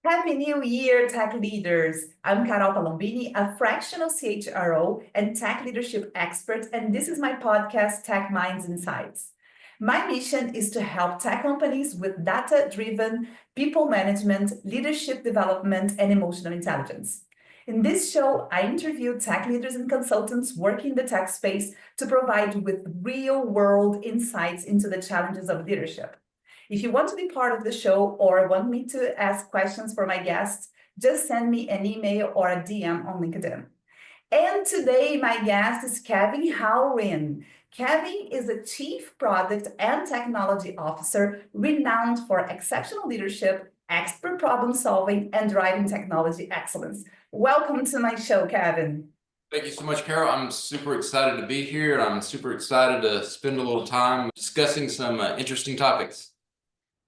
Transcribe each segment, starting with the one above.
Happy New Year, tech leaders! I'm Palombini, a fractional CHRO and tech leadership expert, and this is my podcast, Tech Minds Insights. My mission is to help tech companies with data driven people management, leadership development, and emotional intelligence. In this show, I interview tech leaders and consultants working in the tech space to provide with real world insights into the challenges of leadership. If you want to be part of the show or want me to ask questions for my guests, just send me an email or a DM on LinkedIn. And today, my guest is Kevin Howren. Kevin is a Chief Product and Technology Officer renowned for exceptional leadership, expert problem solving, and driving technology excellence. Welcome to my show, Kevin. Thank you so much, Carol. I'm super excited to be here. I'm super excited to spend a little time discussing some interesting topics.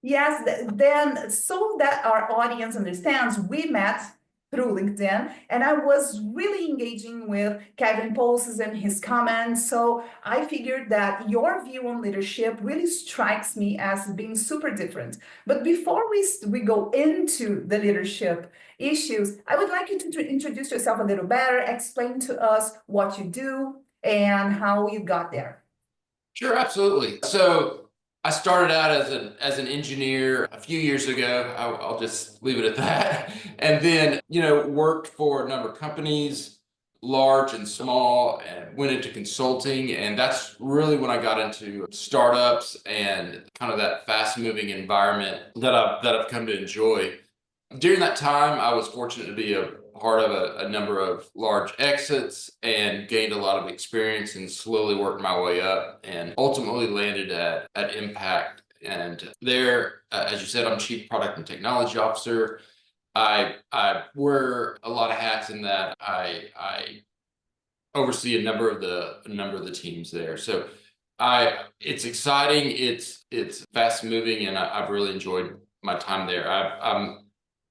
Yes, then so that our audience understands, we met through LinkedIn, and I was really engaging with Kevin posts and his comments. So I figured that your view on leadership really strikes me as being super different. But before we go into the leadership issues, I would like you to introduce yourself a little better, explain to us what you do and how you got there. Sure, absolutely. So I started out as an engineer a few years ago. I'll just leave it at that. And then, worked for a number of companies, large and small, and went into consulting. And that's really when I got into startups and kind of that fast-moving environment that I've come to enjoy. During that time, I was fortunate to be a part of a number of large exits and gained a lot of experience and slowly worked my way up and ultimately landed at Impact. And there, as you said, I'm Chief Product and Technology Officer. I wear a lot of hats in that. I oversee a number of the teams there. So it's exciting. It's fast moving, and I've really enjoyed my time there.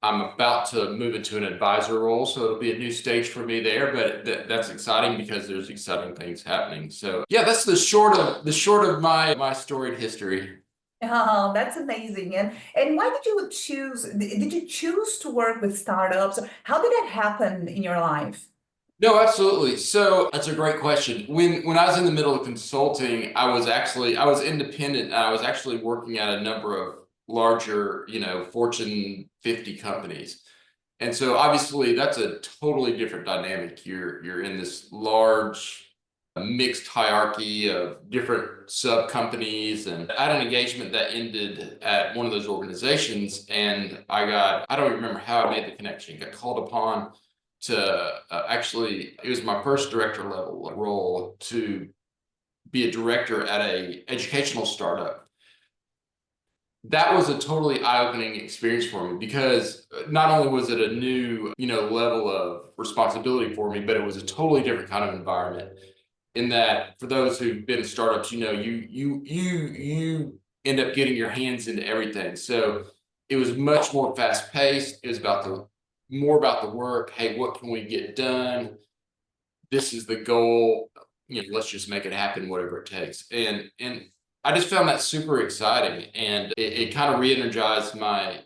I'm about to move into an advisor role, so it'll be a new stage for me there. But that's exciting because there's exciting things happening. So yeah, that's the short of my storied history. Oh, that's amazing. And why did you choose, did you choose to work with startups? How did that happen in your life? No, absolutely. So that's a great question. When I was in the middle of consulting, I was independent. And I was actually working at a number of larger, Fortune 50 companies. And so obviously that's a totally different dynamic. You're in this large mixed hierarchy of different sub companies, and I had an engagement that ended at one of those organizations, and I don't even remember how I made the connection, got called upon to actually, it was my first director level role to be a director at a educational startup. That was a totally eye-opening experience for me because not only was it a new, level of responsibility for me, but it was a totally different kind of environment. In that, for those who've been in startups, you end up getting your hands into everything. So it was much more fast-paced. It was more about the work. Hey, what can we get done? This is the goal. Let's just make it happen, whatever it takes. And I just found that super exciting, and it kind of re-energized my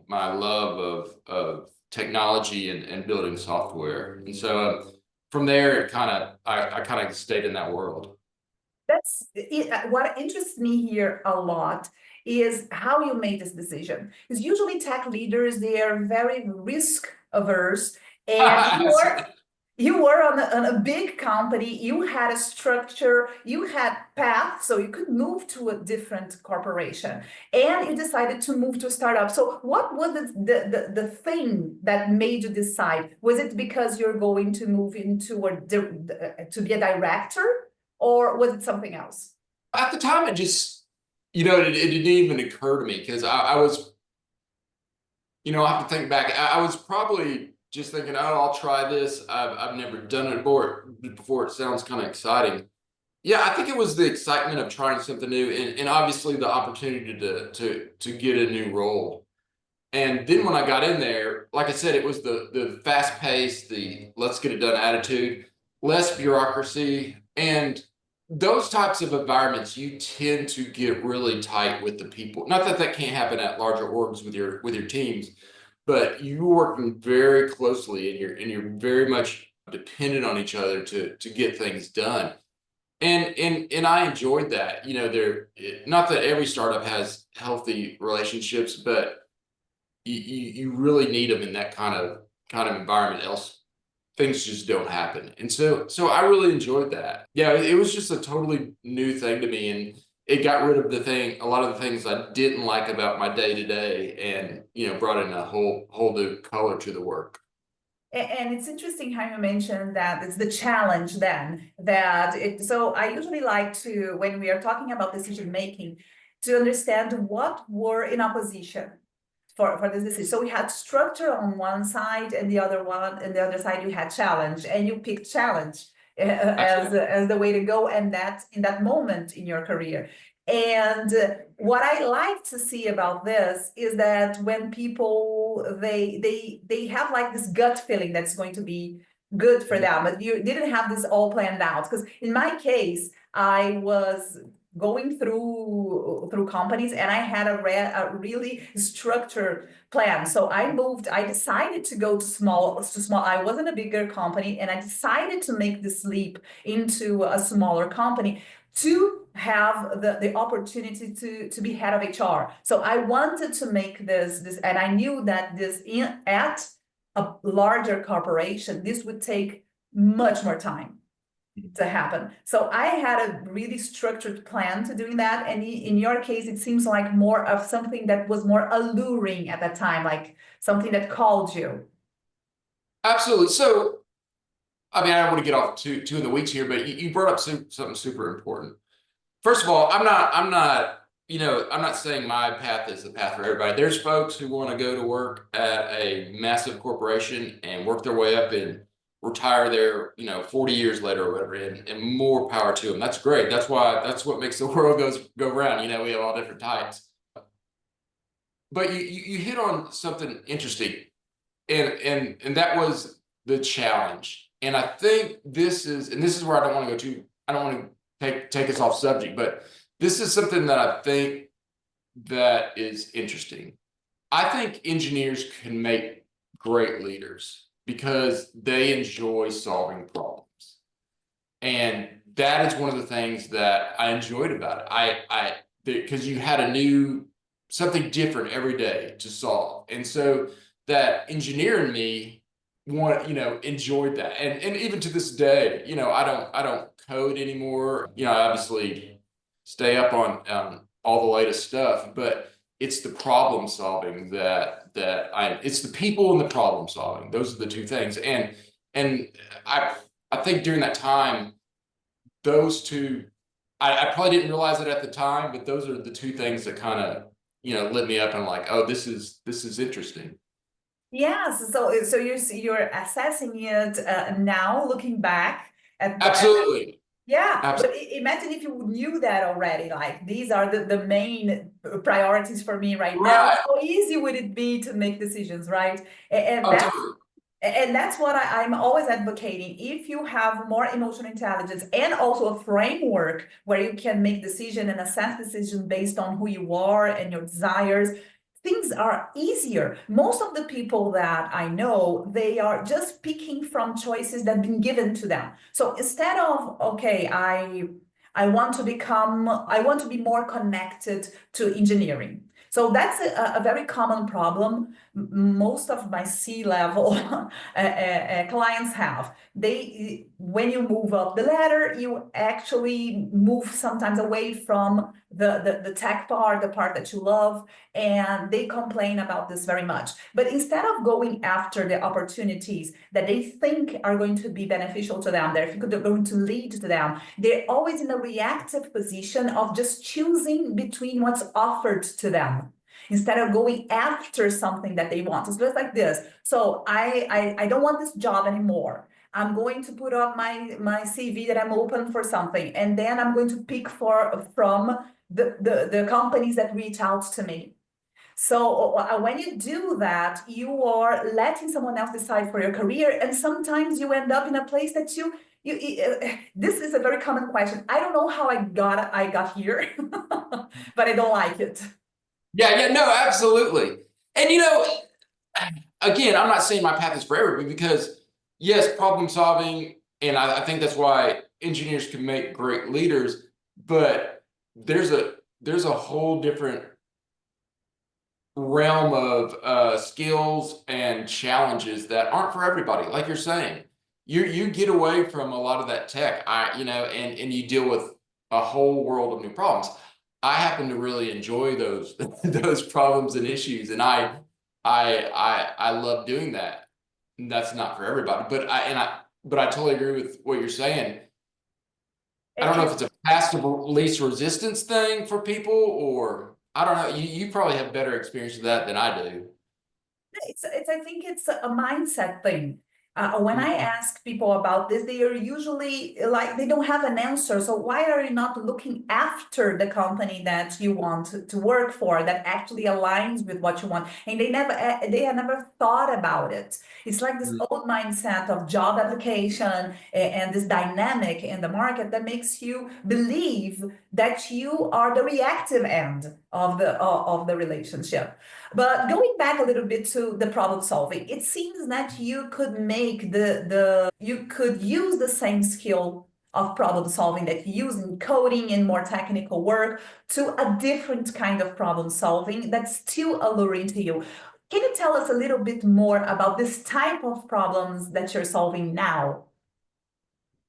love of technology and building software. And so from there, I kind of stayed in that world. That's it. What interests me here a lot is how you made this decision. Because usually tech leaders, they are very risk averse, and you were on a big company, you had a structure, you had path, so you could move to a different corporation, and you decided to move to a startup. So what was the thing that made you decide? Was it because you're going to move into to be a director, or was it something else? At the time, it just, it didn't even occur to me because I was, I have to think back. I was probably just thinking, oh, I'll try this. I've never done it before. It sounds kind of exciting. Yeah, I think it was the excitement of trying something new, and obviously the opportunity to get a new role. And then when I got in there, like I said, it was the fast pace, the let's get it done attitude, less bureaucracy, and those types of environments, you tend to get really tight with the people. Not that that can't happen at larger orgs with your teams, but you're working very closely and you're very much dependent on each other to get things done. And I enjoyed that. Not that every startup has healthy relationships, but you really need them in that kind of environment, else things just don't happen. And so I really enjoyed that. Yeah, it was just a totally new thing to me, and it got rid of a lot of the things I didn't like about my day to day, and brought in a whole new color to the work. And it's interesting how you mentioned that it's the challenge then that so I usually like to, when we are talking about decision making, to understand what were in opposition for this decision. So we had structure on one side, and the other side you had challenge, and you picked challenge as the way to go, and that in that moment in your career. And what I like to see about this is that when people they have like this gut feeling that's going to be good for them, but you didn't have this all planned out. Because in my case, I was going through companies, and I had a really structured plan. So I decided to go to small. I was in a bigger company, and I decided to make this leap into a smaller company to have the opportunity to be head of HR. So I wanted to make this, and I knew that at a larger corporation, this would take much more time to happen. So I had a really structured plan to doing that. And in your case, it seems like more of something that was more alluring at that time, like something that called you. Absolutely. So, I mean, I don't want to get off too in the weeds here, but you brought up something super important. First of all, I'm not saying my path is the path for everybody. There's folks who want to go to work at a massive corporation and work their way up and retire there, 40 years later or whatever, and more power to them. That's great. That's what makes the world go round. We have all different types. But you hit on something interesting, and that was the challenge. And I think this is where I don't want to take us off subject, but this is something that I think that is interesting. I think engineers can make great leaders because they enjoy solving problems. And that is one of the things that I enjoyed about it. Because you had something different every day to solve. And so that engineer in me enjoyed that. And even to this day, I don't code anymore. I obviously stay up on all the latest stuff, but it's the problem solving it's the people and the problem solving. Those are the two things. And I think during that time, those two, I probably didn't realize it at the time, but those are the two things that kind of, lit me up, and like, oh, this is interesting. Yes, so you're assessing it now, looking back at Absolutely. yeah. But Absolutely. imagine if you knew that already, like these are the main priorities for me right now. Right. How easy would it be to make decisions, right? And Oh, that's totally. and that's what I'm always advocating. If you have more emotional intelligence and also a framework where you can make decision and assess decision based on who you are and your desires, things are easier. Most of the people that I know, they are just picking from choices that have been given to them. So instead of, okay, I want to be more connected to engineering. So that's a very common problem most of my C-level clients have. When you move up the ladder, you actually move sometimes away from the tech part, the part that you love, and they complain about this very much. But instead of going after the opportunities that they think are going to be beneficial to them, they're going to lead to them, they're always in a reactive position of just choosing between what's offered to them instead of going after something that they want. So it's like this. So I don't want this job anymore. I'm going to put up my CV that I'm open for something, and then I'm going to pick from the companies that reach out to me. So when you do that, you are letting someone else decide for your career, and sometimes you end up in a place that you this is a very common question. I don't know how I got here, but I don't like it. Yeah, no, absolutely. And again, I'm not saying my path is for everybody because yes, problem solving, and I think that's why engineers can make great leaders, but there's a whole different realm of skills and challenges that aren't for everybody. Like you're saying, you get away from a lot of that tech, and you deal with a whole world of new problems. I happen to really enjoy those those problems and issues, and I love doing that. And that's not for everybody, but I totally agree with what you're saying. I don't know if it's a path to least resistance thing for people, or I don't know. You probably have better experience with that than I do. It's I think it's a mindset thing. When I Mhm. ask people about this, they are usually like they don't have an answer. So why are you not looking after the company that you want to work for that actually aligns with what you want? And they have never thought about it. It's like this Mhm. old mindset of job application and this dynamic in the market that makes you believe that you are the reactive end of the relationship. But going back a little bit to the problem solving, it seems that you could make you could use the same skill of problem solving that you use in coding and more technical work to a different kind of problem solving that's still alluring to you. Can you tell us a little bit more about this type of problems that you're solving now?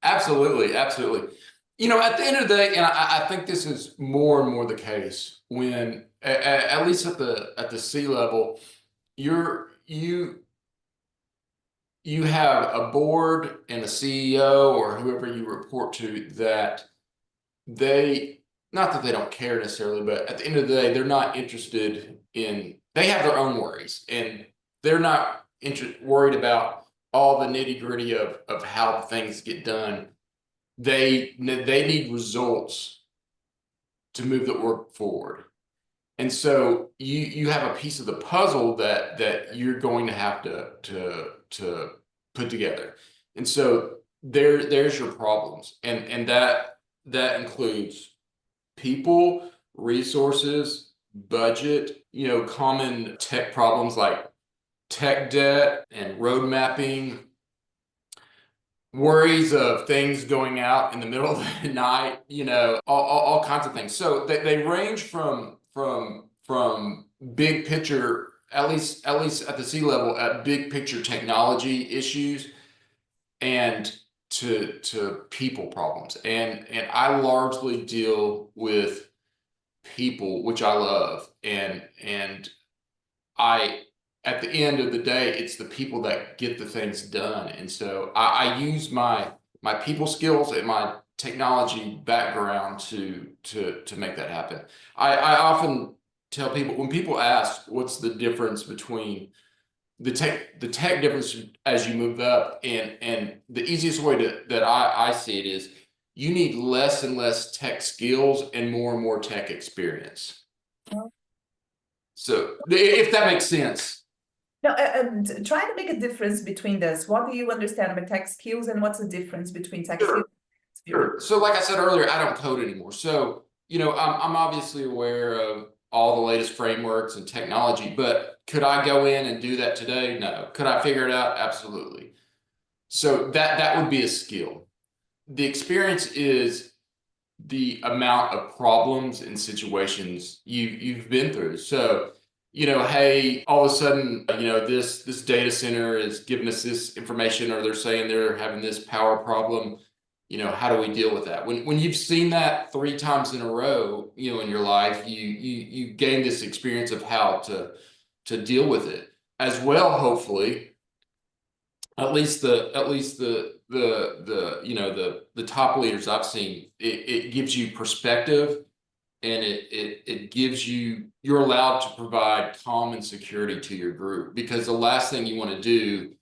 Absolutely, absolutely. At the end of the day, and I think this is more and more the case when, at least at the C level, you're you have a board and a CEO or whoever you report to that they not that they don't care necessarily, but at the end of the day, they're not interested in. They have their own worries, and they're not worried about all the nitty gritty of how things get done. They need results to move the work forward. And so you have a piece of the puzzle that you're going to have to put together. And so there's your problems. And that includes people, resources, budget, common tech problems like tech debt and road mapping, worries of things going out in the middle of the night, all kinds of things. So they range from big picture, at least at the sea level, at big picture technology issues and to people problems. And I largely deal with people, which I love. And I at the end of the day, it's the people that get the things done. And so I use my people skills and my technology background to make that happen. I often tell people when people ask what's the difference between the tech difference as you move up, and the easiest way that I see it is you need less and less tech skills and more tech experience. So if that makes sense. No, try to make a difference between this. What do you understand about tech skills and what's the difference between tech skills Sure. and experience? Sure. So, like I said earlier, I don't code anymore. So, I'm obviously aware of all the latest frameworks and technology, but could I go in and do that today? No. Could I figure it out? Absolutely. So that would be a skill. The experience is the amount of problems and situations you've been through. So, hey, all of a sudden, this data center is giving us this information, or they're saying they're having this power problem. How do we deal with that? When you've seen that three times in a row, in your life, you gain this experience of how to deal with it as well, hopefully at least the top leaders I've seen, it gives you perspective, and it gives you're allowed to provide calm and security to your group, because the last thing you want to do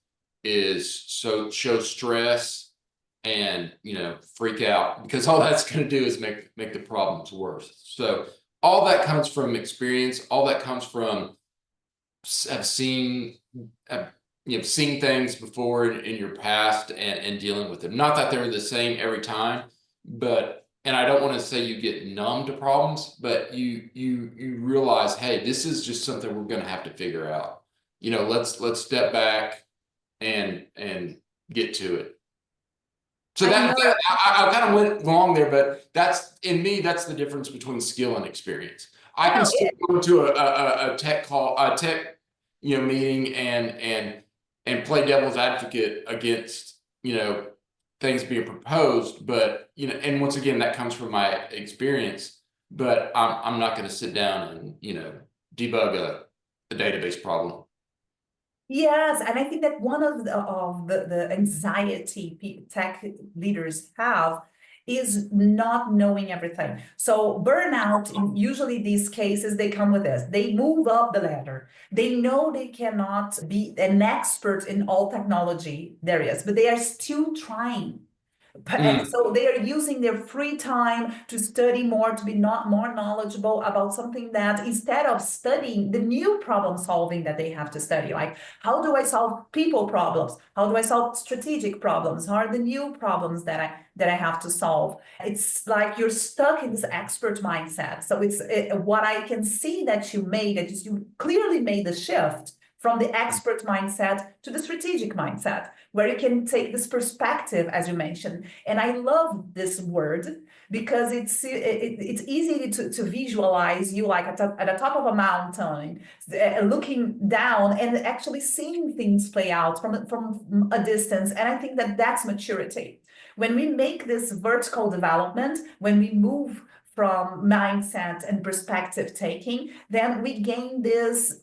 is show stress and freak out, because all that's going to do is make the problems worse. So all that comes from experience, all that comes from have seen have, seen things before in your past, and dealing with them. Not that they're the same every time, but and I don't want to say you get numb to problems, but you realize, hey, this is just something we're going to have to figure out. let's step back and get to it. So I know. I kind of went long there, but that's the difference between skill and experience. I can No, still go to a tech call, a tech, meeting and play devil's advocate against, things being proposed, but and once again, that comes from my experience, but I'm not going to sit down and, debug a database problem. yes, and I think that one of the anxiety tech leaders have is not knowing everything. So burnout, in usually these cases, they come with this. They move up the ladder. They know they cannot be an expert in all technology there is, but they are still trying. And so they are using their free time to study more, to be not more knowledgeable about something that instead of studying the new problem solving that they have to study, like how do I solve people problems? How do I solve strategic problems? How are the new problems that I have to solve? It's like you're stuck in this expert mindset. So it's what I can see that you made, that you clearly made the shift from the expert mindset to the strategic mindset, where you can take this perspective, as you mentioned. And I love this word because it's easy to visualize you like at the top of a mountain, looking down and actually seeing things play out from a distance. And I think that that's maturity. When we make this vertical development, when we move from mindset and perspective taking, then we gain this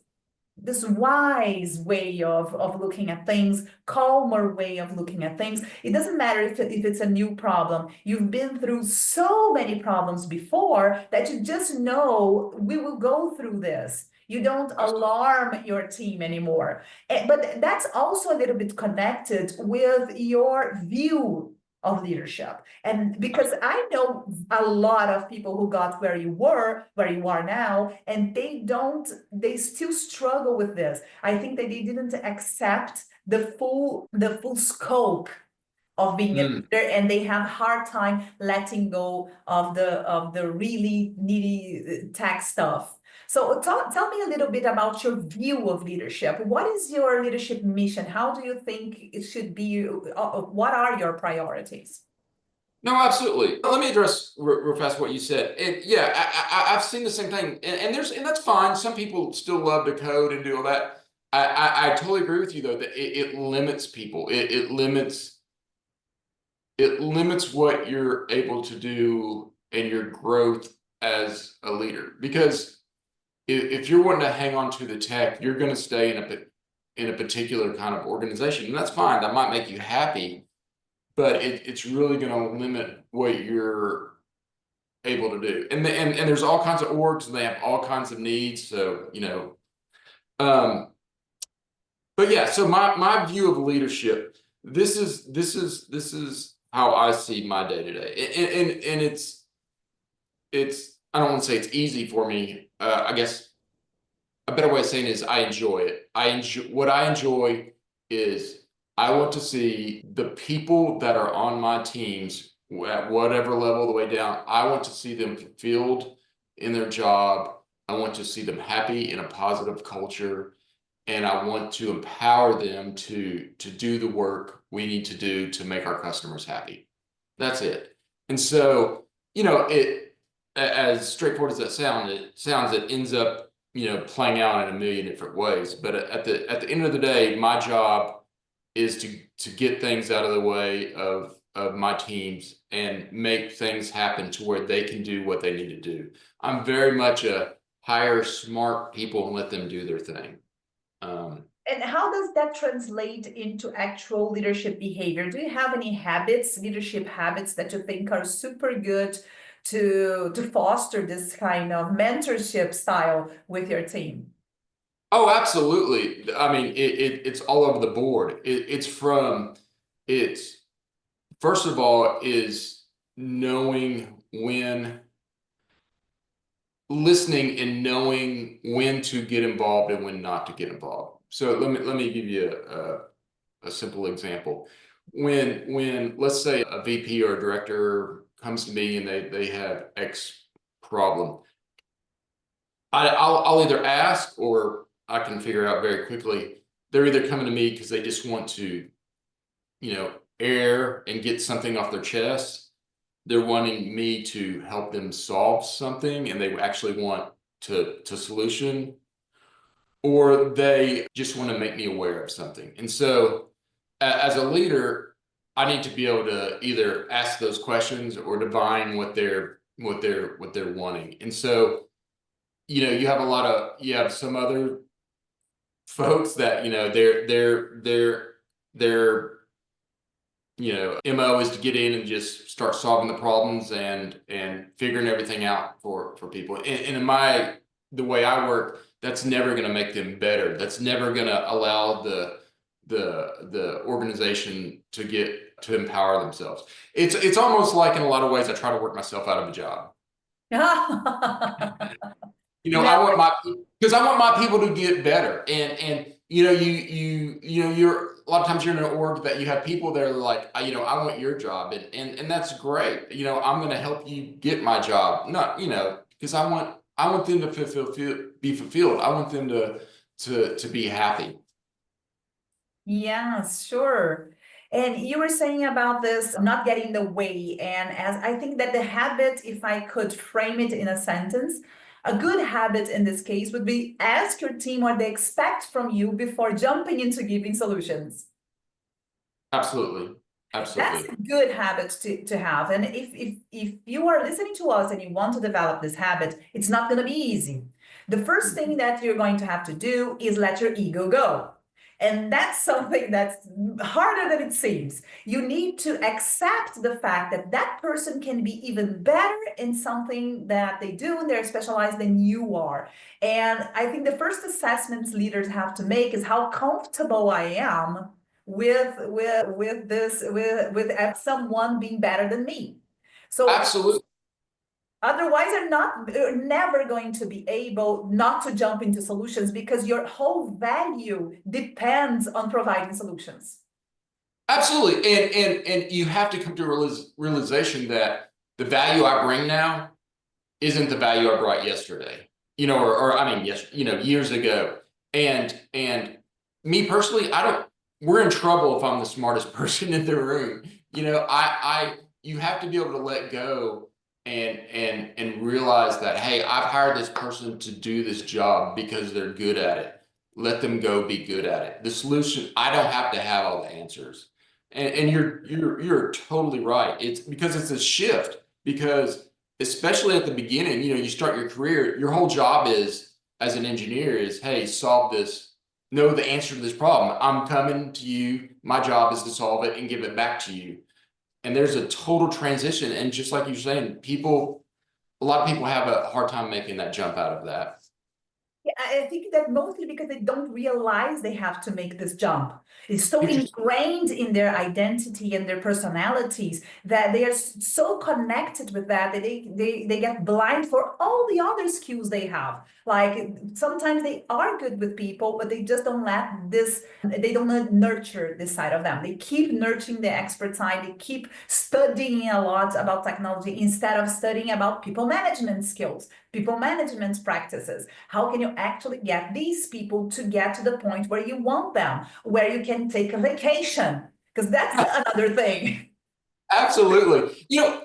wise way of looking at things, calmer way of looking at things. It doesn't matter if it's a new problem. You've been through so many problems before that you just know we will go through this. You don't alarm your team anymore. But that's also a little bit connected with your view of leadership. And because I know a lot of people who got where you are now, and they still struggle with this. I think that they didn't accept the full scope of being a leader, and they have hard time letting go of the really needy tech stuff. So tell me a little bit about your view of leadership. What is your leadership mission? How do you think it should be? What are your priorities? No, absolutely. Let me address real fast what you said. And yeah, I've seen the same thing, and that's fine. Some people still love to code and do all that. I totally agree with you though that it limits people. It limits what you're able to do and your growth as a leader. Because if you're wanting to hang on to the tech, you're going to stay in a particular kind of organization, and that's fine. That might make you happy, but it's really going to limit what you're able to do. And there's all kinds of orgs, and they have all kinds of needs. So um, but yeah. So my view of leadership. This is how I see my day to day, and it's I don't want to say it's easy for me. I guess a better way of saying it is I enjoy it. What I enjoy is I want to see the people that are on my teams at whatever level the way down. I want to see them fulfilled in their job. I want to see them happy in a positive culture, and I want to empower them to do the work we need to do to make our customers happy. That's it. And so, it, as straightforward as that sounds, it ends up, playing out in a million different ways. But at the end of the day, my job is to get things out of the way of my teams and make things happen to where they can do what they need to do. I'm very much a hire smart people and let them do their thing. And how does that translate into actual leadership behavior? Do you have any leadership habits that you think are super good to foster this kind of mentorship style with your team? Oh, absolutely. I mean, it's all over the board. It's first of all is listening and knowing when to get involved and when not to get involved. So let me give you a simple example. When let's say a VP or a director comes to me and they have X problem, I'll either ask or I can figure out very quickly, they're either coming to me because they just want to, air and get something off their chest. They're wanting me to help them solve something and they actually want to solution, or they just want to make me aware of something. And so as a leader, I need to be able to either ask those questions or divine what they're wanting. And so, you have some other folks that, their MO is to get in and just start solving the problems and figuring everything out for people. And in the way I work, that's never going to make them better. That's never going to allow the organization to empower themselves. It's almost like, in a lot of ways, I try to work myself out of a job. I want my people to get better, and you're a lot of times you're in an org that you have people that are like, I want your job, and that's great. I'm going to help you get my job, not because I want them to be fulfilled. I want them to be happy. Yes, sure. And you were saying about this not getting in the way. And as I think that the habit, if I could frame it in a sentence, a good habit in this case would be ask your team what they expect from you before jumping into giving solutions. Absolutely. Absolutely. That's a good habit to have. And if you are listening to us and you want to develop this habit, it's not going to be easy. The first thing that you're going to have to do is let your ego go. And that's something that's harder than it seems. You need to accept the fact that that person can be even better in something that they do and they're specialized than you are. And I think the first assessments leaders have to make is how comfortable I am with someone being better than me. So absolutely. Otherwise, you're never going to be able not to jump into solutions because your whole value depends on providing solutions. Absolutely. And you have to come to a realization that the value I bring now isn't the value I brought yesterday, years ago. And me personally, we're in trouble if I'm the smartest person in the room. You have to be able to let go and realize that, hey, I've hired this person to do this job because they're good at it. Let them go be good at it. The solution, I don't have to have all the answers. And you're totally right. It's because it's a shift, because especially at the beginning, you start your career, your whole job is, as an engineer, is, hey, solve this, know the answer to this problem. I'm coming to you. My job is to solve it and give it back to you. And there's a total transition. And just like you're saying, a lot of people have a hard time making that jump out of that. Yeah, I think that mostly because they don't realize they have to make this jump. It's so ingrained in their identity and their personalities that they are so connected with that they get blind for all the other skills they have. Like sometimes they are good with people, but they just don't they don't nurture this side of them. They keep nurturing the expert side. They keep studying a lot about technology instead of studying about people management skills, people management practices. How can you actually get these people to get to the point where you want them, where you can take a vacation? Because that's another thing. Absolutely. Yeah,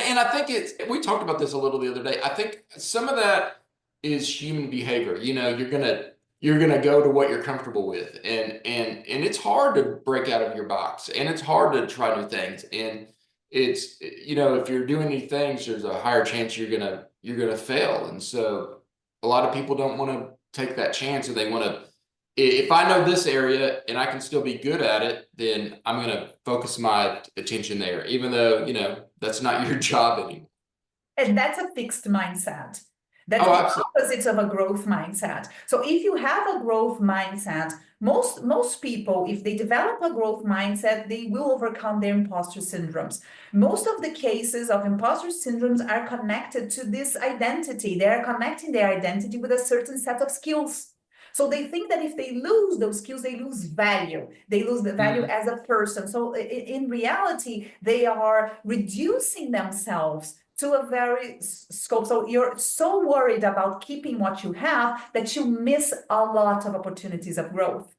and I think we talked about this a little the other day. I think some of that is human behavior. You're gonna go to what you're comfortable with. And it's hard to break out of your box, and it's hard to try new things. And it's, if you're doing new things, there's a higher chance you're gonna fail. And so a lot of people don't want to take that chance, and they want to, if I know this area and I can still be good at it, then I'm going to focus my attention there, even though, that's not your job anymore. And that's a fixed mindset. That's the opposite of a growth mindset. So if you have a growth mindset, most people, if they develop a growth mindset, they will overcome their imposter syndromes. Most of the cases of imposter syndromes are connected to this identity. They are connecting their identity with a certain set of skills. So they think that if they lose those skills, they lose value. They lose the value as a person. So in reality, they are reducing themselves to a very scope. So you're so worried about keeping what you have that you miss a lot of opportunities of growth.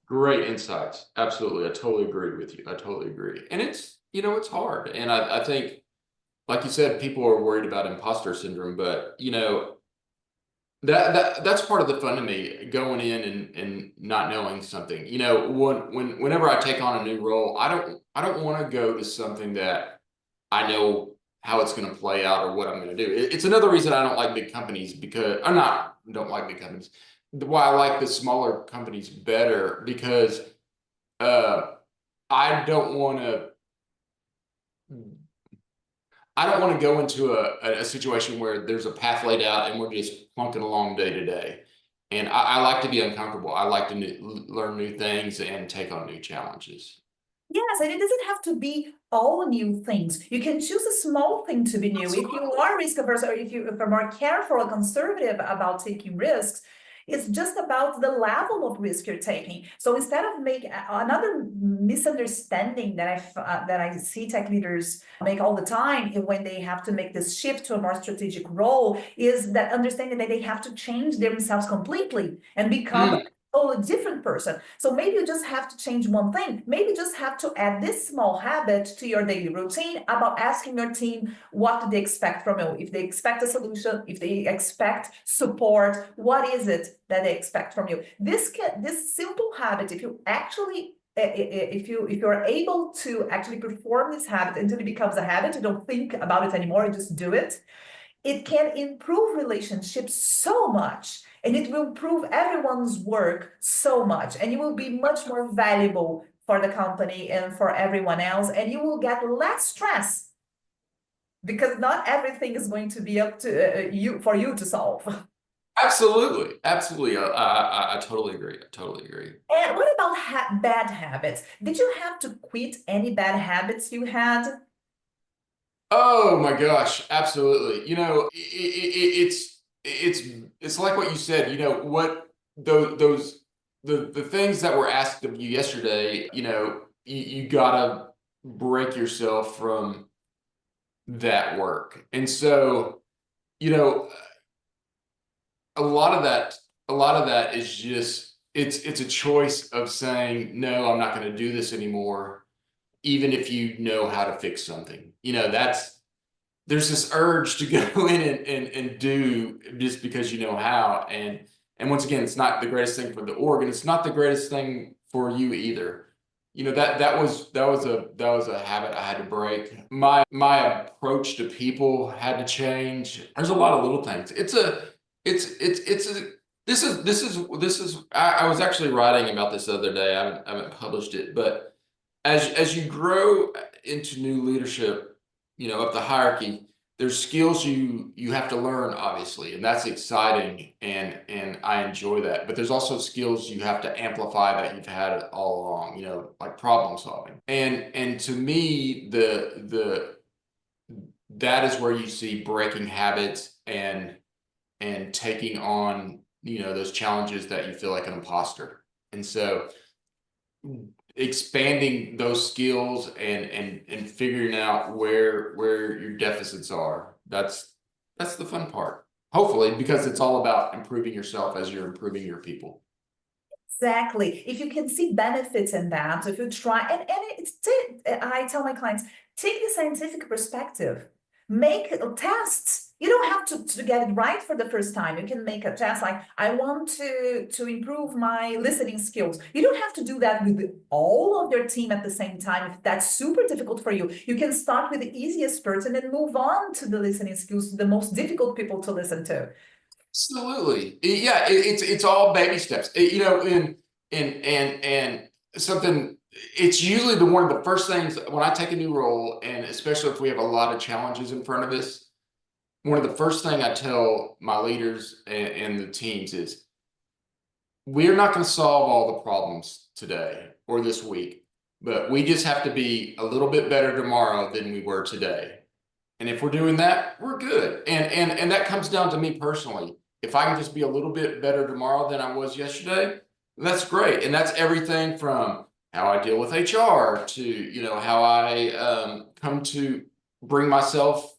Great insights. Absolutely. I totally agree with you. I totally agree. And it's, it's hard. And I think, like you said, people are worried about imposter syndrome, but that's part of the fun to me, going in and not knowing something. Whenever I take on a new role, I don't want to go to something that I know how it's going to play out or what I'm going to do. It's another reason I don't like big companies, because I'm not don't like big companies. Why I like the smaller companies better, because uh, I don't want to go into a situation where there's a path laid out and we're just plunking along day to day. And I like to be uncomfortable. I like to learn new things and take on new challenges. Yes, and it doesn't have to be all new things. You can choose a small thing to be new. If you are risk averse, or if you're more careful or conservative about taking risks, it's just about the level of risk you're taking. So instead of making another misunderstanding that I see tech leaders make all the time when they have to make this shift to a more strategic role, is that understanding that they have to change themselves completely and become Mm. a different person. So maybe you just have to change one thing. Maybe you just have to add this small habit to your daily routine about asking your team what do they expect from you. If they expect a solution, if they expect support, what is it that they expect from you? This simple habit, if you actually if you're able to actually perform this habit until it becomes a habit, you don't think about it anymore, you just do it. It can improve relationships so much, and it will improve everyone's work so much, and you will be much more valuable for the company and for everyone else, and you will get less stress because not everything is going to be up to you for you to solve. Absolutely. Absolutely. I totally agree. I totally agree. And what about bad habits? Did you have to quit any bad habits you had? Oh my gosh, absolutely. It's like what you said. What the things that were asked of you yesterday. You gotta break yourself from that work, and so you know a lot of that is just it's a choice of saying no. I'm not going to do this anymore, even if you know how to fix something. There's this urge to go in and do just because you know how. And once again, it's not the greatest thing for the org, and it's not the greatest thing for you either. That was a habit I had to break. My approach to people had to change. There's a lot of little things. It's a this is I was actually writing about this the other day. I haven't published it, but as you grow into new leadership, up the hierarchy, there's skills you have to learn, obviously, and that's exciting, and I enjoy that. But there's also skills you have to amplify that you've had all along, like problem solving. And to me, the that is where you see breaking habits and taking on, those challenges that you feel like an imposter. And so expanding those skills and figuring out where your deficits are. That's the fun part. Hopefully, because it's all about improving yourself as you're improving your people. Exactly. If you can see benefits in that, if you try, I tell my clients, take the scientific perspective, make tests. You don't have to get it right for the first time. You can make a test like, I want to improve my listening skills. You don't have to do that with all of your team at the same time. If that's super difficult for you, you can start with the easiest person and move on to the listening skills, to the most difficult people to listen to. Absolutely. Yeah, it's all baby steps. And something, it's usually one of the first things when I take a new role, and especially if we have a lot of challenges in front of us, one of the first thing I tell my leaders and the teams is, we're not going to solve all the problems today or this week, but we just have to be a little bit better tomorrow than we were today. And if we're doing that, we're good. And that comes down to me personally. If I can just be a little bit better tomorrow than I was yesterday, that's great. And that's everything from how I deal with HR to, how I come to bring myself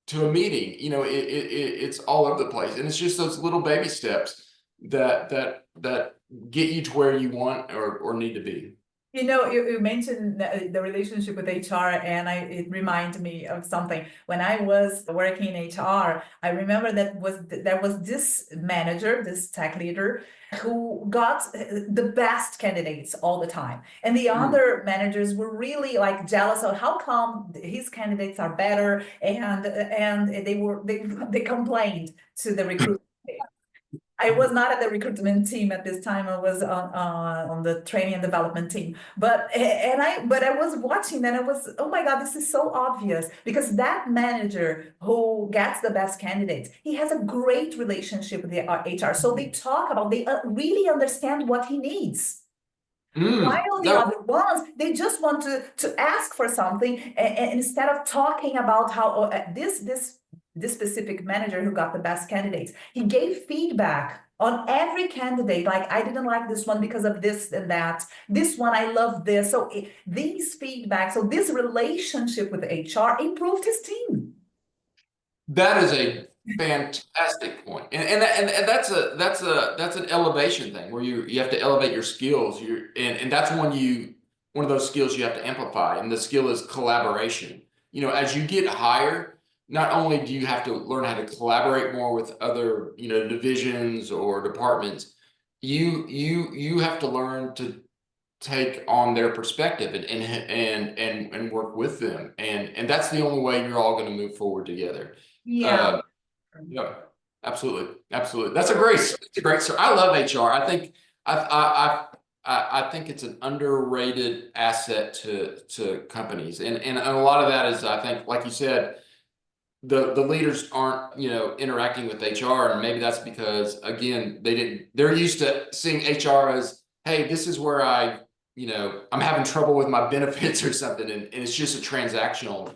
to a meeting. It's all over the place. And it's just those little baby steps that get you to where you want or need to be. You mentioned the relationship with HR, and it reminded me of something. When I was working in HR, I remember there was this manager, this tech leader, who got the best candidates all the time, and the other managers were really like jealous of how come his candidates are better, and they complained to the recruiter. I was not at the recruitment team at this time. I was on the training and development team. But I was watching and I was, oh my God, this is so obvious, because that manager who gets the best candidates, he has a great relationship with the HR. So they really understand what he needs. While the No, other ones, they just want to ask for something, and instead of talking about how this specific manager who got the best candidates, he gave feedback on every candidate. Like, I didn't like this one because of this and that. This one, I love this. So these feedback, so this relationship with HR improved his team. that is a fantastic point. And that's an elevation thing where you have to elevate your skills. And that's one of those skills you have to amplify. And the skill is collaboration. As you get higher, not only do you have to learn how to collaborate more with other, divisions or departments, you have to learn to take on their perspective and work with them. And that's the only way you're all going to move forward together. Yeah. Yeah, absolutely, absolutely. That's a great story. I love HR. I think it's an underrated asset to companies, and a lot of that is, I think, like you said, the leaders aren't interacting with HR, and maybe that's because, again, they're used to seeing HR as, hey, this is where I'm having trouble with my benefits or something, and it's just a transactional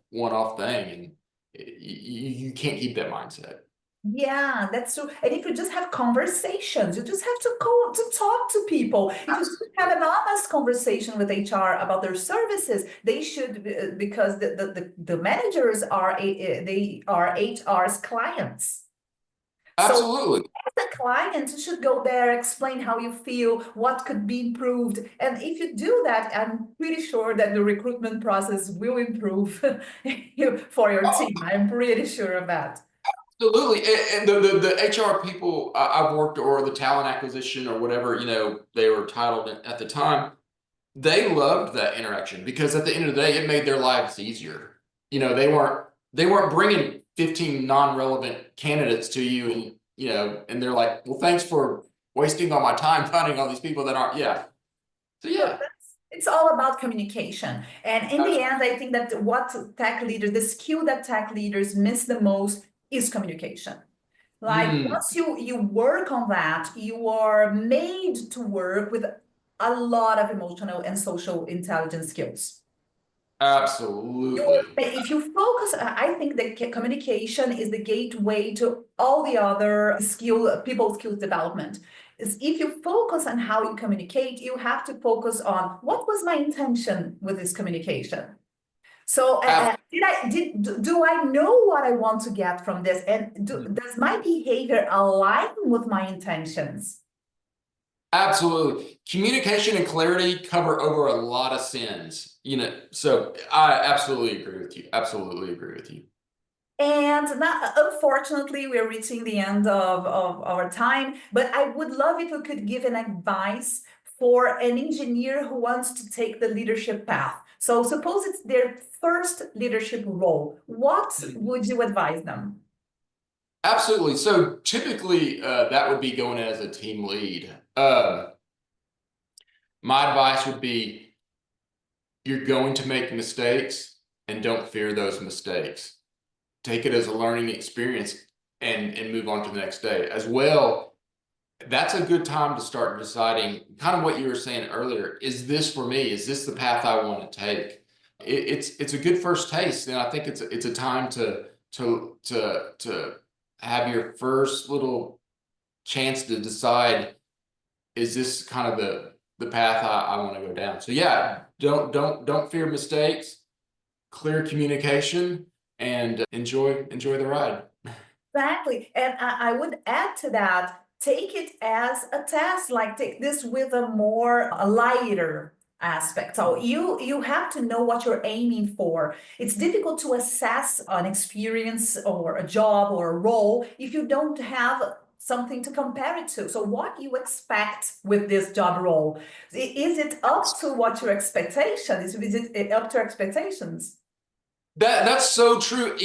one-off thing, and you can't keep that mindset. Yeah, that's true. And if you just have conversations, you just have to go to talk to people. If you just have an honest conversation with HR about their services, they should, because the managers they are HR's clients. So Absolutely. as a client, you should go there, explain how you feel, what could be improved. And if you do that, I'm pretty sure that the recruitment process will improve for your team. I'm pretty sure of that. Absolutely. And the HR people I've worked, or the talent acquisition or whatever, they were titled at the time, they loved that interaction, because at the end of the day, it made their lives easier. They weren't bringing 15 non-relevant candidates to you, and they're like, well, thanks for wasting all my time finding all these people that aren't. Yeah. So yeah. It's all about communication. And in the end, I think that the skill that tech leaders miss the most is communication. Like, once you work on that, you are made to work with a lot of emotional and social intelligence skills. Absolutely. If you focus, I think that communication is the gateway to all the other people skills development. Is if you focus on how you communicate, you have to focus on what was my intention with this communication. So do I know what I want to get from this? And does my behavior align with my intentions? Absolutely. Communication and clarity cover over a lot of sins, so I absolutely agree with you. Absolutely agree with you. And now, unfortunately, we're reaching the end of our time, but I would love if you could give an advice for an engineer who wants to take the leadership path. So suppose it's their first leadership role. What would you advise them? Absolutely. So typically, that would be going as a team lead. My advice would be, you're going to make mistakes, and don't fear those mistakes. Take it as a learning experience, and move on to the next day. As well, that's a good time to start deciding, kind of what you were saying earlier, is this for me? Is this the path I want to take? It's a good first taste, and I think it's a time to have your first little chance to decide, is this kind of the path I want to go down? So yeah, don't fear mistakes, clear communication, and enjoy the ride. Exactly. And I would add to that, take it as a test, like take this with a lighter aspect. So you have to know what you're aiming for. It's difficult to assess an experience or a job or a role if you don't have something to compare it to. So what you expect with this job role, is it up to what your expectation is? Is it up to expectations? That's so true.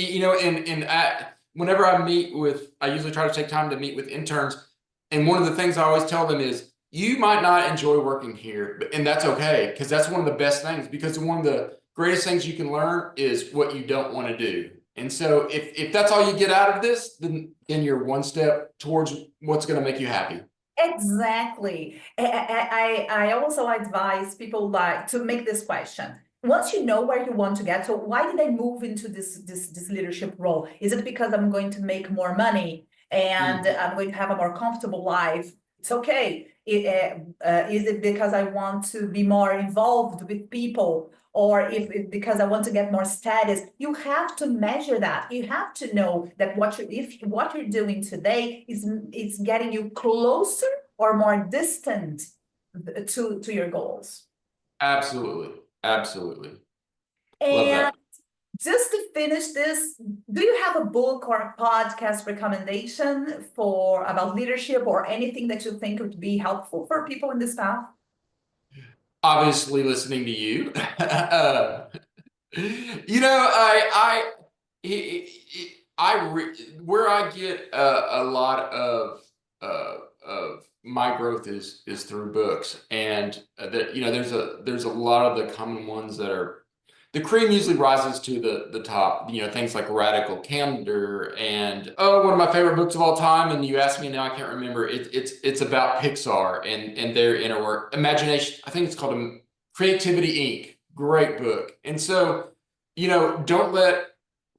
Whenever I usually try to take time to meet with interns, and one of the things I always tell them is, you might not enjoy working here, and that's okay, because that's one of the best things. Because one of the greatest things you can learn is what you don't want to do. And so, if that's all you get out of this, then you're one step towards what's going to make you happy. Exactly. I also advise people like to make this question. Once you know where you want to get, so why did I move into this leadership role? Is it because I'm going to make more money and I'm going to have a more comfortable life? It's okay. Is it because I want to be more involved with people, or if because I want to get more status? You have to measure that. You have to know that if what you're doing today is getting you closer or more distant to your goals. Absolutely, absolutely, love And that. just to finish this, do you have a book or a podcast recommendation for about leadership or anything that you think would be helpful for people in this path? Obviously, listening to you. You know, where I get a lot of my growth is through books, and that, there's a lot of the common ones that are, the cream usually rises to the top. Things like Radical Candor, and one of my favorite books of all time. And you ask me now, I can't remember. It's about Pixar and their inner work, imagination. I think it's called Creativity Inc. Great book. And so, don't let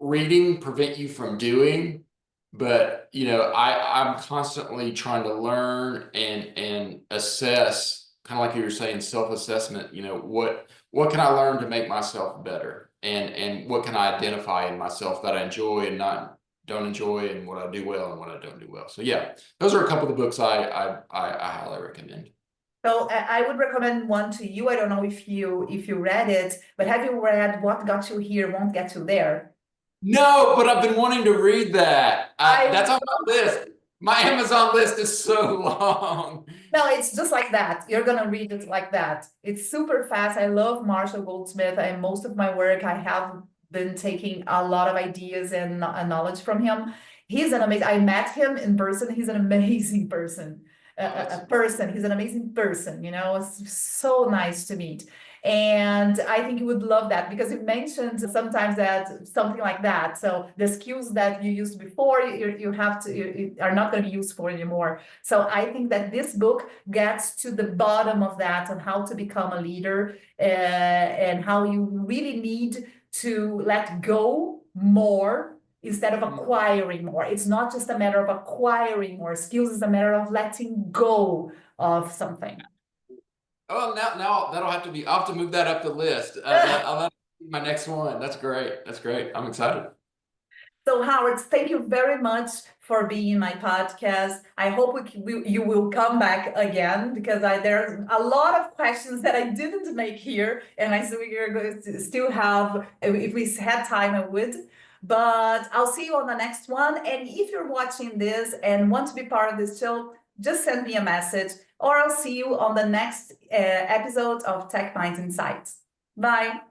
reading prevent you from doing. But I'm constantly trying to learn and assess, kind of like you were saying, self-assessment. What can I learn to make myself better, and what can I identify in myself that I enjoy and don't enjoy, and what I do well and what I don't do well. So yeah, those are a couple of the books I highly recommend. So I would recommend one to you. I don't know if you read it, but have you read What Got You Here Won't Get You There? No, but I've been wanting to read that. I That's on my list. My Amazon list is so long. No, it's just like that. You're gonna read it like that. It's super fast. I love Marshall Goldsmith, and most of my work I have been taking a lot of ideas and knowledge from him. He's an amazing. I met him in person. He's an amazing person. Oh, that's A person. He's an amazing person. It's so nice to meet. And I think you would love that because you mentioned sometimes that something like that. So the skills that you used before, you have to you are not going to be useful anymore. So I think that this book gets to the bottom of that on how to become a leader, and how you really need to let go more instead of acquiring more. It's not just a matter of acquiring more skills, it's a matter of letting go of something. Oh, now that'll have to be. I'll have to move that up the list. That'll be my next one. That's great. That's great. I'm excited. So Howard, thank you very much for being in my podcast. I hope you will come back again, because there's a lot of questions that I didn't make here, and I still we're going to still have, if we had time, I would. But I'll see you on the next one. And if you're watching this and want to be part of this show, just send me a message, or I'll see you on the next episode of Tech Minds Insights. Bye.